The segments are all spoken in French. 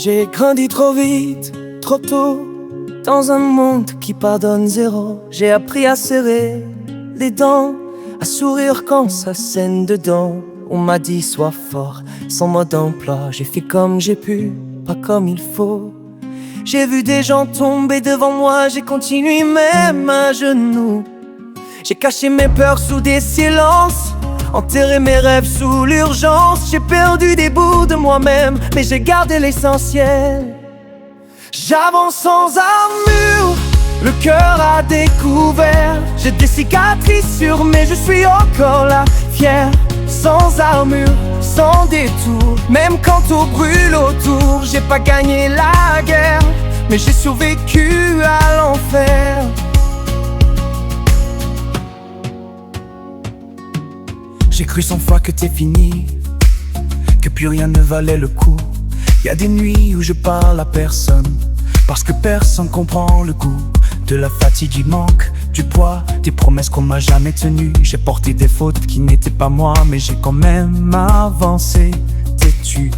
J'ai grandi trop vite, trop tôt, dans un monde qui pardonne zéro. J'ai appris à serrer les dents, à sourire quand ça saigne dedans. On m'a dit sois fort, sans mode d'emploi. J'ai fait comme j'ai pu, pas comme il faut. J'ai vu des gens tomber devant moi, j'ai continué même à genoux. J'ai caché mes peurs sous des silences, enterré mes rêves sous l'urgence. J'ai perdu des bouts de moi-même, mais j'ai gardé l'essentiel. J'avance sans armure, le cœur à découvert. J'ai des cicatrices sur mais je suis encore là, fier. Sans armure, sans détour, même quand tout brûle autour. J'ai pas gagné la guerre, mais j'ai survécu à l'enfer. J'ai cru 100 fois que t'es fini, que plus rien ne valait le coup. Y'a des nuits où je parle à personne, parce que personne comprend le goût de la fatigue, du manque, du poids, des promesses qu'on m'a jamais tenues. J'ai porté des fautes qui n'étaient pas moi, mais j'ai quand même avancé, têtu.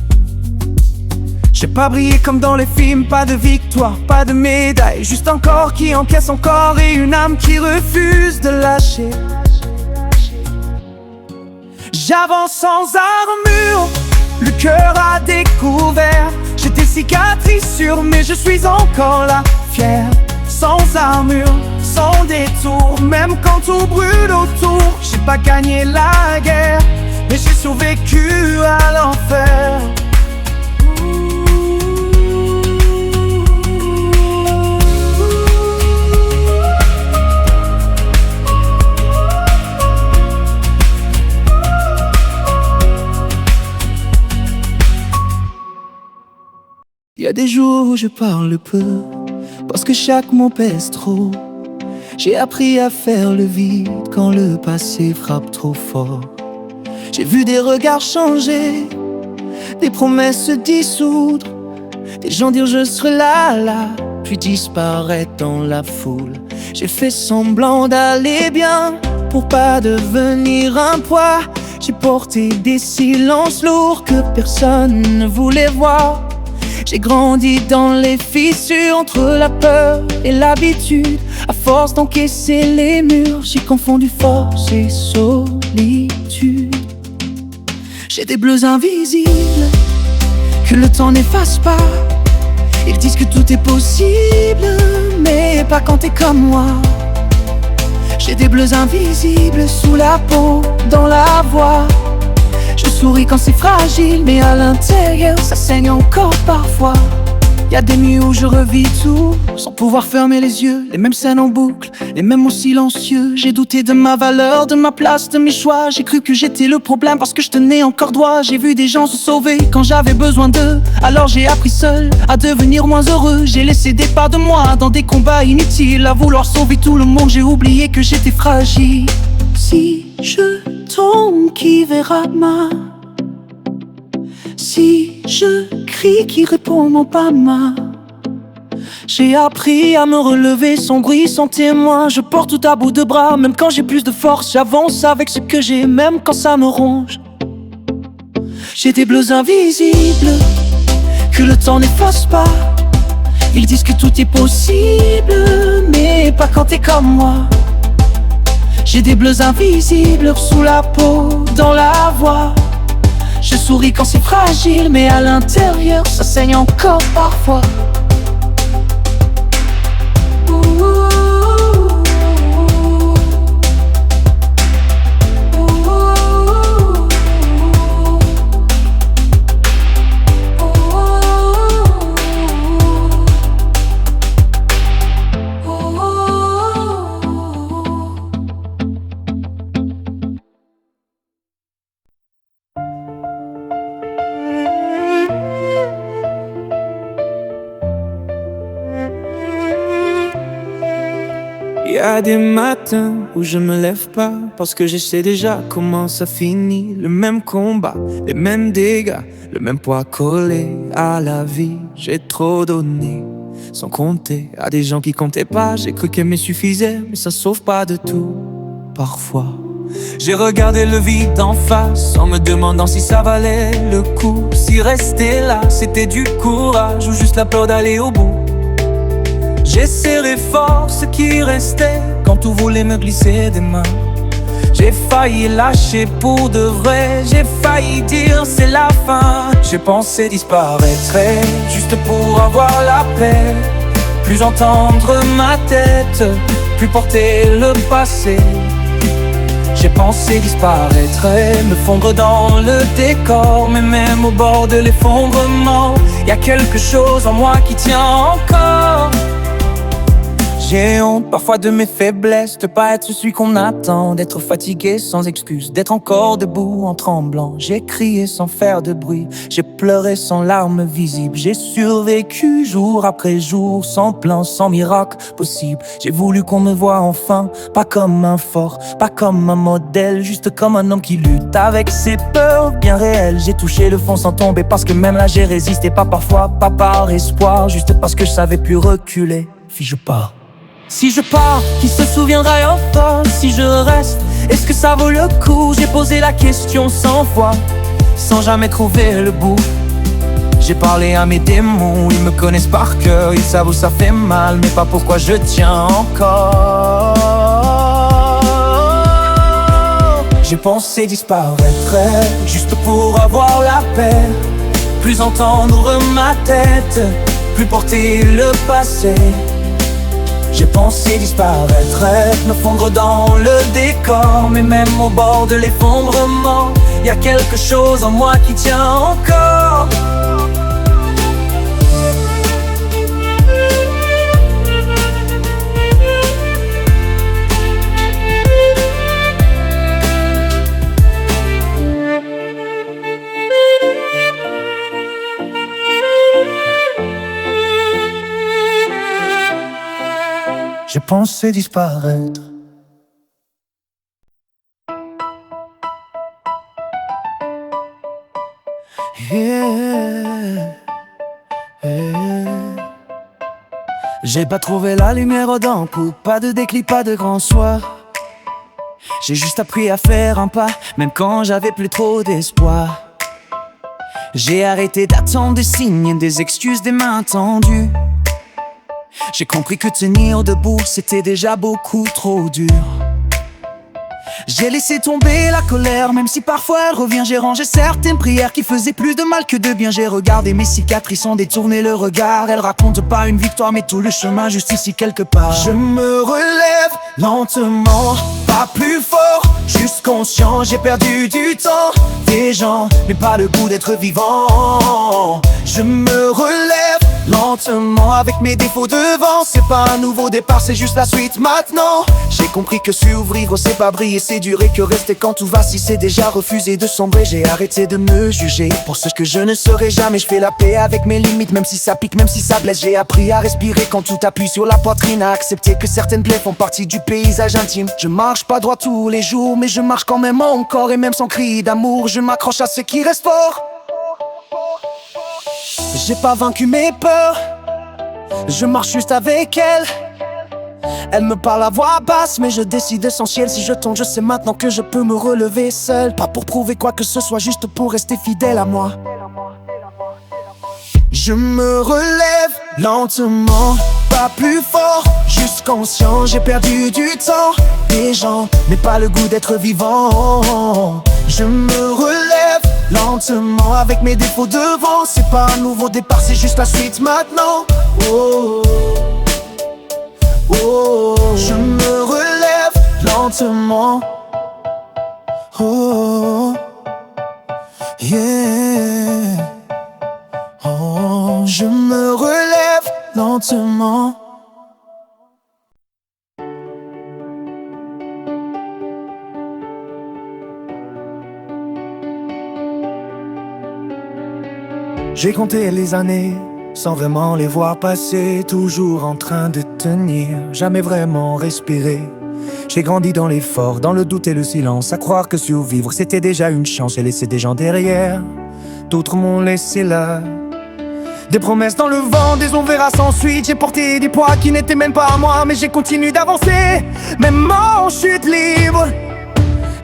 J'ai pas brillé comme dans les films, pas de victoire, pas de médaille, juste un corps qui encaisse encore et une âme qui refuse de lâcher. J'avance sans armure, le cœur à découvert. J'ai des cicatrices sur mais je suis encore là, fier. Sans armure, sans détour, même quand tout brûle autour. J'ai pas gagné la guerre, mais j'ai survécu à l'enfer. Y'a des jours où je parle peu, parce que chaque mot pèse trop. J'ai appris à faire le vide quand le passé frappe trop fort. J'ai vu des regards changer, des promesses se dissoudre, des gens dire je serai là, puis disparaître dans la foule. J'ai fait semblant d'aller bien, pour pas devenir un poids. J'ai porté des silences lourds que personne ne voulait voir. J'ai grandi dans les fissures entre la peur et l'habitude. À force d'encaisser les murs, j'ai confondu force et solitude. J'ai des bleus invisibles que le temps n'efface pas. Ils disent que tout est possible, mais pas quand t'es comme moi. J'ai des bleus invisibles sous la peau, dans la voix. Je souris quand c'est fragile, mais à l'intérieur ça saigne encore parfois. Y'a des nuits où je revis tout, sans pouvoir fermer les yeux. Les mêmes scènes en boucle, les mêmes mots silencieux. J'ai douté de ma valeur, de ma place, de mes choix. J'ai cru que j'étais le problème parce que je tenais encore droit. J'ai vu des gens se sauver quand j'avais besoin d'eux. Alors j'ai appris seul à devenir moins heureux. J'ai laissé des parts de moi dans des combats inutiles. À vouloir sauver tout le monde, j'ai oublié que j'étais fragile. Si je tombe, qui verra ma? Si je crie, qui répond pas ma? J'ai appris à me relever sans bruit, sans témoin. Je porte tout à bout de bras, même quand j'ai plus de force. J'avance avec ce que j'ai, même quand ça me ronge. J'ai des bleus invisibles que le temps n'efface pas. Ils disent que tout est possible, mais pas quand t'es comme moi. J'ai des bleus invisibles sous la peau, dans la voix. Je souris quand c'est fragile, mais à l'intérieur ça saigne encore parfois. Y'a des matins où je me lève pas, parce que je sais déjà comment ça finit. Le même combat, les mêmes dégâts, le même poids collé à la vie. J'ai trop donné, sans compter à des gens qui comptaient pas. J'ai cru qu'aimer suffisait, mais ça sauve pas de tout. Parfois J'ai regardé le vide en face en me demandant si ça valait le coup. Si rester là c'était du courage ou juste la peur d'aller au bout. J'ai serré fort ce qui restait quand tout voulait me glisser des mains. J'ai failli lâcher pour de vrai, j'ai failli dire c'est la fin. J'ai pensé disparaître juste pour avoir la paix. Plus entendre ma tête, plus porter le passé. J'ai pensé disparaître, me fondre dans le décor. Mais même au bord de l'effondrement, y a quelque chose en moi qui tient encore. J'ai honte parfois de mes faiblesses, de pas être celui qu'on attend, d'être fatigué sans excuse, d'être encore debout en tremblant. J'ai crié sans faire de bruit, j'ai pleuré sans larmes visibles. J'ai survécu jour après jour, sans plan, sans miracle possible. J'ai voulu qu'on me voie enfin, pas comme un fort, pas comme un modèle, juste comme un homme qui lutte avec ses peurs bien réelles. J'ai touché le fond sans tomber parce que même là j'ai résisté, pas parfois, pas par espoir, juste parce que je savais plus reculer. Si je pars, si je pars, qui se souviendra enfin? Si je reste, est-ce que ça vaut le coup? J'ai posé la question 100 fois, sans jamais trouver le bout. J'ai parlé à mes démons, ils me connaissent par cœur, ils savent où ça fait mal, mais pas pourquoi je tiens encore. J'ai pensé disparaître, juste pour avoir la paix. Plus entendre ma tête, plus porter le passé. J'ai pensé disparaître, me fondre dans le décor. Mais même au bord de l'effondrement, y a quelque chose en moi qui tient encore. J'ai pensé disparaître. J'ai pas trouvé la lumière aux dents, pas de déclic, pas de grand soir. J'ai juste appris à faire un pas, même quand j'avais plus trop d'espoir. J'ai arrêté d'attendre des signes, des excuses, des mains tendues. J'ai compris que tenir debout, c'était déjà beaucoup trop dur. J'ai laissé tomber la colère, même si parfois elle revient. J'ai rangé certaines prières qui faisaient plus de mal que de bien. J'ai regardé mes cicatrices sans détourner le regard. Elles racontent pas une victoire, mais tout le chemin juste ici quelque part. Je me relève lentement, pas plus fort, juste conscient. J'ai perdu du temps, des gens, mais pas le goût d'être vivant. Je me relève lentement avec mes défauts devant. C'est pas un nouveau départ, c'est juste la suite maintenant. J'ai compris que survivre c'est pas briller, c'est durer. Que rester quand tout va si c'est déjà refusé de sombrer. J'ai arrêté de me juger pour ce que je ne serai jamais. Je fais la paix avec mes limites, même si ça pique, même si ça blesse. J'ai appris à respirer quand tout appuie sur la poitrine, à accepter que certaines plaies font partie du paysage intime. Je marche pas droit tous les jours, mais je marche quand même encore. Et même sans cri d'amour, je m'accroche à ce qui reste fort. J'ai pas vaincu mes peurs, je marche juste avec elle. Elle me parle à voix basse, mais je décide essentiel. Si je tombe, je sais maintenant que je peux me relever seul. Pas pour prouver quoi que ce soit, juste pour rester fidèle à moi. Je me relève lentement, pas plus fort, juste conscient. J'ai perdu du temps, des gens, mais pas le goût d'être vivant. Je me relève lentement avec mes défauts devant. C'est pas un nouveau départ, c'est juste la suite maintenant. Oh, oh, je me relève lentement. Oh, yeah. Oh, je me relève lentement. J'ai compté les années sans vraiment les voir passer, toujours en train de tenir, jamais vraiment respirer. J'ai grandi dans l'effort, dans le doute et le silence, à croire que survivre c'était déjà une chance. J'ai laissé des gens derrière, d'autres m'ont laissé là. Des promesses dans le vent, des on verra sans suite. J'ai porté des poids qui n'étaient même pas à moi, mais j'ai continué d'avancer, même en chute libre.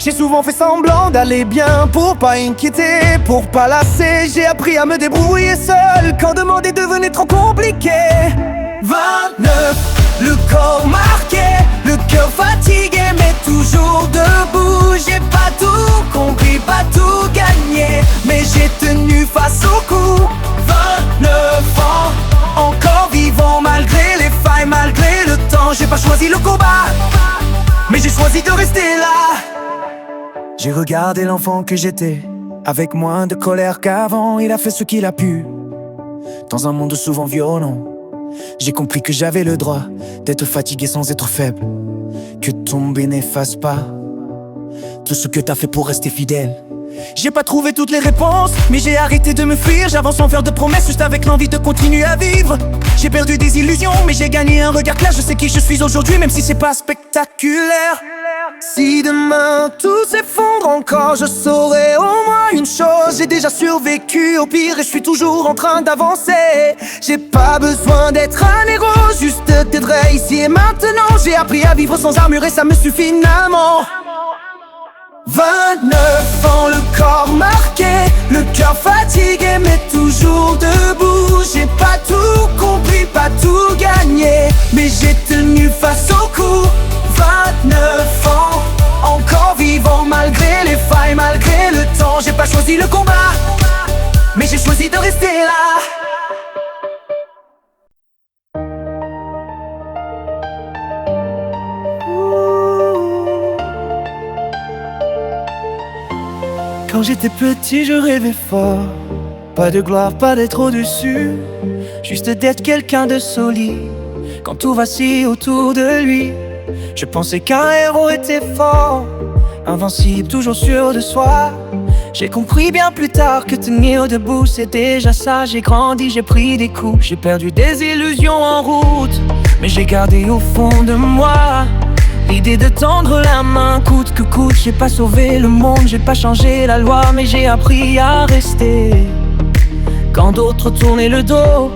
J'ai souvent fait semblant d'aller bien pour pas inquiéter, pour pas lasser. J'ai appris à me débrouiller seul quand demander devenait trop compliqué. 29, le corps marqué, le cœur fatigué mais toujours debout. J'ai pas tout compris, pas tout gagné, mais j'ai tenu face au coup. 29 ans, encore vivant malgré les failles, malgré le temps. J'ai pas choisi le combat, mais j'ai choisi de rester là. J'ai regardé l'enfant que j'étais, avec moins de colère qu'avant. Il a fait ce qu'il a pu, dans un monde souvent violent. J'ai compris que j'avais le droit d'être fatigué sans être faible, que tomber n'efface pas tout ce que t'as fait pour rester fidèle. J'ai pas trouvé toutes les réponses, mais j'ai arrêté de me fuir. J'avance sans faire de promesses, juste avec l'envie de continuer à vivre. J'ai perdu des illusions, mais j'ai gagné un regard clair. Je sais qui je suis aujourd'hui, même si c'est pas spectaculaire. Si demain tout s'effondre encore, je saurai au moins une chose: j'ai déjà survécu au pire et je suis toujours en train d'avancer. J'ai pas besoin d'être un héros, juste d'être vrai ici et maintenant. J'ai appris à vivre sans armure et ça me suffit finalement. 29 ans, le corps marqué, le cœur fatigué mais toujours debout. J'ai pas tout compris, pas tout gagné, mais j'ai tenu face au coup. 29 ans, encore vivant malgré les failles, malgré le temps. J'ai pas choisi le combat, mais j'ai choisi de rester là. Quand j'étais petit, je rêvais fort. Pas de gloire, pas d'être au-dessus, juste d'être quelqu'un de solide quand tout vacille autour de lui. Je pensais qu'un héros était fort, invincible, toujours sûr de soi. J'ai compris bien plus tard que tenir debout c'est déjà ça. J'ai grandi, j'ai pris des coups, j'ai perdu des illusions en route, mais j'ai gardé au fond de moi l'idée de tendre la main coûte que coûte. J'ai pas sauvé le monde, j'ai pas changé la loi, mais j'ai appris à rester quand d'autres tournaient le dos.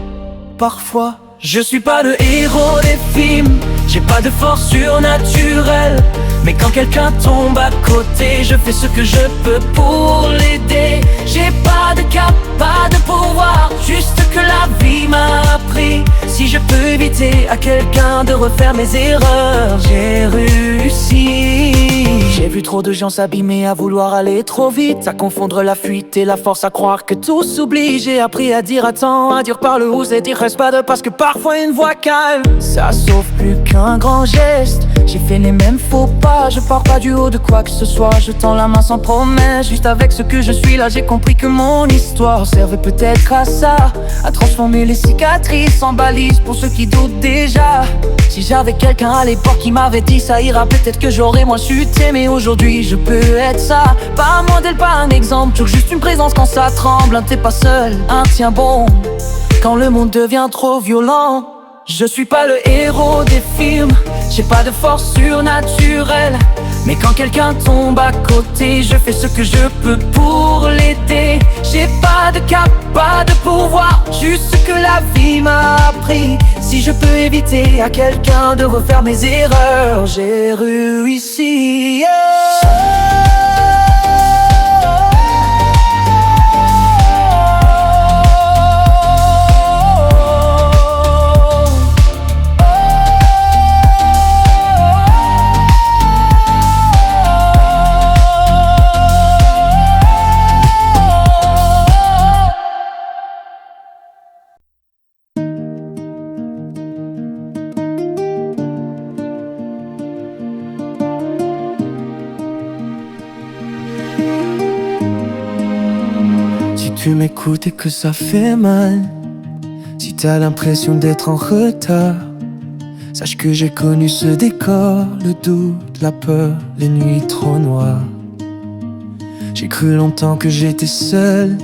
Parfois, je suis pas le héros des films, j'ai pas de force surnaturelle, mais quand quelqu'un tombe à côté, je fais ce que je peux pour l'aider. J'ai pas de cap, pas de pouvoir, juste que la vie m'a appris. Si je peux éviter à quelqu'un de refaire mes erreurs, j'ai réussi. J'ai vu trop de gens s'abîmer à vouloir aller trop vite, à confondre la fuite et la force, à croire que tout s'oublie. J'ai appris à dire attends, à dire par le haut, c'est dire reste pas de parce que parfois une voix calme, ça sauve plus qu'un grand geste. J'ai fait les mêmes faux pas, je pars pas du haut de quoi que ce soit. Je tends la main sans promesse, juste avec ce que je suis là. J'ai compris que mon histoire servait peut-être à ça, à transformer les cicatrices en balises pour ceux qui doutent déjà. Si j'avais quelqu'un à l'époque qui m'avait dit ça ira, peut-être que j'aurais moins su t'aimer. Aujourd'hui je peux être ça, pas un modèle, pas un exemple, toujours juste une présence quand ça tremble. T'es pas seul, un tien bon quand le monde devient trop violent. Je suis pas le héros des films, j'ai pas de force surnaturelle, mais quand quelqu'un tombe à côté, je fais ce que je peux pour l'aider. J'ai pas de cap, pas de pouvoir, juste ce que la vie m'a appris. Si je peux éviter à quelqu'un de refaire mes erreurs, j'ai réussi. Si tu m'écoutes et que ça fait mal, si t'as l'impression d'être en retard, sache que j'ai connu ce décor, le doute, la peur, les nuits trop noires. J'ai cru longtemps que j'étais seul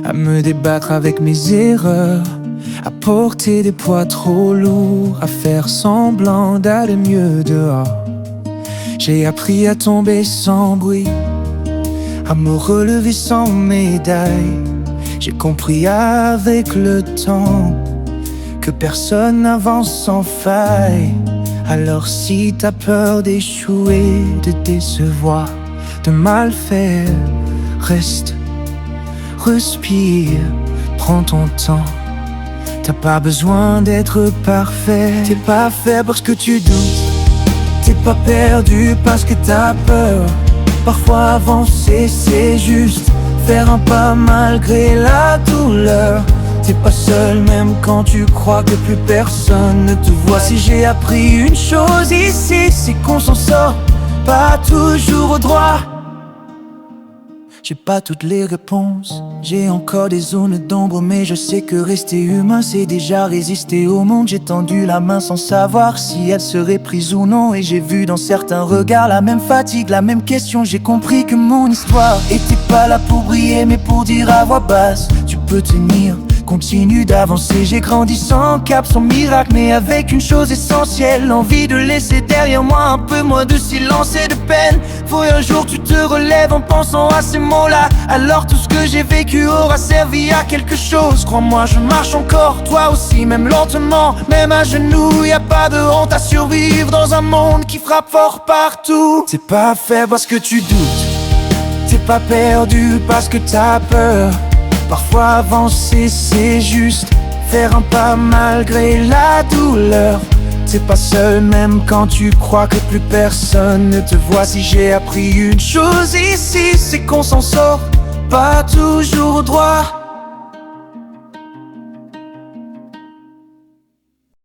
à me débattre avec mes erreurs, à porter des poids trop lourds, à faire semblant d'aller mieux dehors. J'ai appris à tomber sans bruit, à me relever sans médaille. J'ai compris avec le temps que personne n'avance sans faille, Alors si t'as peur d'échouer, de décevoir, de mal faire, reste, respire, prends ton temps. T'as pas besoin d'être parfait. T'es pas fait parce que tu doutes. T'es pas perdu parce que t'as peur. Parfois avancer c'est juste faire un pas malgré la douleur. T'es pas seul même quand tu crois que plus personne ne te voit. Si j'ai appris une chose ici, c'est qu'on s'en sort pas toujours au droit. J'ai pas toutes les réponses, j'ai encore des zones d'ombre, mais je sais que rester humain c'est déjà résister au monde. J'ai tendu la main sans savoir si elle serait prise ou non, et j'ai vu dans certains regards la même fatigue, la même question. J'ai compris que mon histoire était pas là pour briller, mais pour dire à voix basse: tu peux tenir, continue d'avancer. J'ai grandi sans cap, sans miracle, mais avec une chose essentielle: l'envie de laisser derrière moi un peu moins de silence et de peine. Faut un jour tu te relèves en pensant à ces mots-là. Alors tout ce que j'ai vécu aura servi à quelque chose. Crois-moi, je marche encore, toi aussi, même lentement, même à genoux. Y a pas de honte à survivre dans un monde qui frappe fort partout. T'es pas fait parce que tu doutes, t'es pas perdu parce que t'as peur. Parfois avancer c'est juste faire un pas malgré la douleur. T'es pas seul même quand tu crois que plus personne ne te voit. Si j'ai appris une chose ici, c'est qu'on s'en sort pas toujours droit.